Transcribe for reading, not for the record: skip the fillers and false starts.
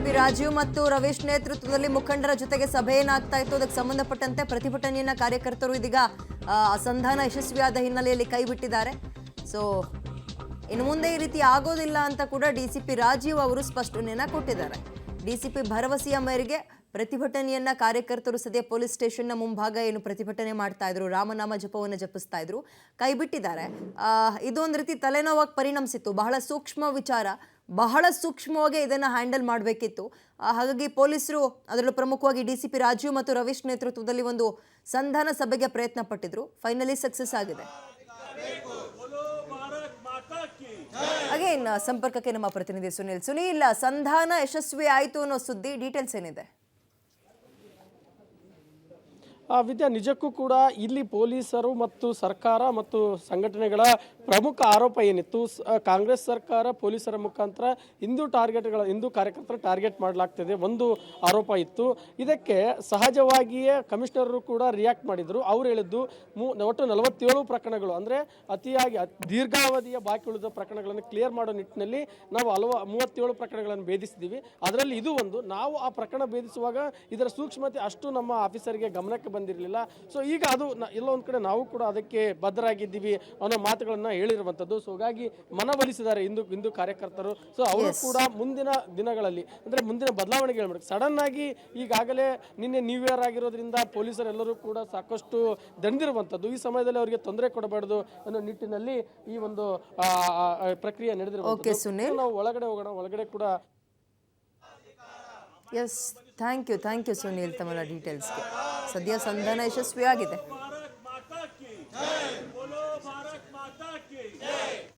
DCP Rajiv ಮತ್ತು ರವೀಶ್ ನೇತೃತ್ವದಲ್ಲಿ ಮುಖಂಡರ ಜೊತೆಗೆ ಸಭೆ ಏನಾಗ್ತಾ ಇತ್ತು ಅದಕ್ಕೆ ಸಂಬಂಧಪಟ್ಟಂತೆ ಪ್ರತಿಭಟನೆಯನ್ನ ಕಾರ್ಯಕರ್ತರು ಇದೀಗ ಅಸಂಧಾನ ಯಶಸ್ವಿಯಾದ ಹಿನ್ನೆಲೆಯಲ್ಲಿ ಕೈ ಬಿಟ್ಟಿದ್ದಾರೆ. ಸೊ ಇನ್ನು ಮುಂದೆ ಈ ರೀತಿ ಆಗೋದಿಲ್ಲ ಅಂತ ಕೂಡ ಡಿಸಿಪಿ ರಾಜೀವ್ ಅವರು ಸ್ಪಷ್ಟನೆಯನ್ನ ಕೊಟ್ಟಿದ್ದಾರೆ. ಡಿಸಿಪಿ ಭರವಸೆಯ ಮೇರೆಗೆ ಪ್ರತಿಭಟನೆಯನ್ನ ಕಾರ್ಯಕರ್ತರು ಸದ್ಯ ಪೊಲೀಸ್ ಸ್ಟೇಷನ್ನ ಮುಂಭಾಗ ಏನು ಪ್ರತಿಭಟನೆ ಮಾಡ್ತಾ ಇದ್ರು, ರಾಮನಾಮ ಜಪವನ್ನು ಜಪಿಸ್ತಾ ಇದ್ರು, ಕೈ ಬಿಟ್ಟಿದ್ದಾರೆ. ಇದೊಂದು ರೀತಿ ತಲೆನೋವಾಗಿ ಪರಿಣಮಿಸಿತ್ತು. ಬಹಳ ಸೂಕ್ಷ್ಮ ವಿಚಾರ, ಬಹಳ ಸೂಕ್ಷ್ಮವಾಗಿ ಇದನ್ನು ಹ್ಯಾಂಡಲ್ ಮಾಡಬೇಕಿತ್ತು. ಹಾಗಾಗಿ ಪೊಲೀಸರು ಅದರಲ್ಲೂ ಪ್ರಮುಖವಾಗಿ ಡಿಸಿಪಿ ರಾಜೀವ್ ಮತ್ತು ರವೀಶ್ ನೇತೃತ್ವದಲ್ಲಿ ಒಂದು ಸಂಧಾನ ಸಭೆಗೆ ಪ್ರಯತ್ನ ಪಟ್ಟಿದ್ರು. ಫೈನಲಿ ಸಕ್ಸಸ್ ಆಗಿದೆ. ಅಗೇನ್ ಸಂಪರ್ಕಕ್ಕೆ ನಮ್ಮ ಪ್ರತಿನಿಧಿ ಸುನೀಲ್, ಸಂಧಾನ ಯಶಸ್ವಿ ಆಯಿತು ಅನ್ನೋ ಸುದ್ದಿ, ಡೀಟೇಲ್ಸ್ ಏನಿದೆ? ವಿದ್ಯಾ, ನಿಜಕ್ಕೂ ಕೂಡ ಇಲ್ಲಿ ಪೊಲೀಸರು ಮತ್ತು ಸರ್ಕಾರ ಮತ್ತು ಸಂಘಟನೆಗಳ ಪ್ರಮುಖ ಆರೋಪ ಏನಿತ್ತು, ಕಾಂಗ್ರೆಸ್ ಸರ್ಕಾರ ಪೊಲೀಸರ ಮುಖಾಂತರ ಹಿಂದೂ ಕಾರ್ಯಕರ್ತರ ಟಾರ್ಗೆಟ್ ಮಾಡಲಾಗ್ತಿದೆ ಒಂದು ಆರೋಪ ಇತ್ತು. ಇದಕ್ಕೆ ಸಹಜವಾಗಿಯೇ ಕಮಿಷನರು ಕೂಡ ರಿಯಾಕ್ಟ್ ಮಾಡಿದರು. ಅವ್ರು ಹೇಳಿದ್ದು ಒಟ್ಟು 47 ಪ್ರಕರಣಗಳು, ಅಂದರೆ ಅತಿಯಾಗಿ ದೀರ್ಘಾವಧಿಯ ಬಾಕಿ ಉಳಿದ ಪ್ರಕರಣಗಳನ್ನು ಕ್ಲಿಯರ್ ಮಾಡೋ ನಿಟ್ಟಿನಲ್ಲಿ ನಾವು 37 ಪ್ರಕರಣಗಳನ್ನು ಭೇದಿಸಿದ್ದೀವಿ. ಅದರಲ್ಲಿ ಇದು ಒಂದು. ನಾವು ಆ ಪ್ರಕರಣ ಭೇದಿಸುವಾಗ ಇದರ ಸೂಕ್ಷ್ಮತೆ ಅಷ್ಟು ನಮ್ಮ ಆಫೀಸರ್ಗೆ ಗಮನಕ್ಕೆ ಬಂದಿರಲಿಲ್ಲ. ಸೊ ಈಗ ಅದು ಎಲ್ಲ ಒಂದು ಕಡೆ ನಾವು ಕೂಡ ಅದಕ್ಕೆ ಬದ್ಧರಾಗಿದ್ದೀವಿ ಅನ್ನೋ ಮಾತುಗಳನ್ನ ಹೇಳಿರುವಂಥದ್ದು. ಸೊ ಹಾಗಾಗಿ ಮನವೊಲಿಸಿದ್ದಾರೆ ಹಿಂದೂ ಕಾರ್ಯಕರ್ತರು. ಸೊ ಅವರು ಕೂಡ ಮುಂದಿನ ದಿನಗಳಲ್ಲಿ ಅಂದರೆ ಮುಂದಿನ ಬದಲಾವಣೆಗೆ ಹೇಳ್ಬೇಕು. ಸಡನ್ ಆಗಿ ಈಗಾಗಲೇ ನಿನ್ನೆ ನ್ಯೂ ಇಯರ್ ಆಗಿರೋದ್ರಿಂದ ಪೊಲೀಸರೆಲ್ಲರೂ ಕೂಡ ಸಾಕಷ್ಟು ದಣಿದಿರುವಂಥದ್ದು. ಈ ಸಮಯದಲ್ಲಿ ಅವರಿಗೆ ತೊಂದರೆ ಕೊಡಬಾರ್ದು ಅನ್ನೋ ನಿಟ್ಟಿನಲ್ಲಿ ಈ ಒಂದು ಪ್ರಕ್ರಿಯೆ ನಡೆದಿರುವಂಥದ್ದು. ನಾವು ಒಳಗಡೆ ಹೋಗೋಣ. ಒಳಗಡೆ ಕೂಡ ಎಸ್, ಥ್ಯಾಂಕ್ ಯು ಸುನೀಲ್ ತಮ್ಮ ಡೀಟೇಲ್ಸ್ಗೆ. ಸದ್ಯ ಸಂಧಾನ ಯಶಸ್ವಿ ಆಗಿದೆ.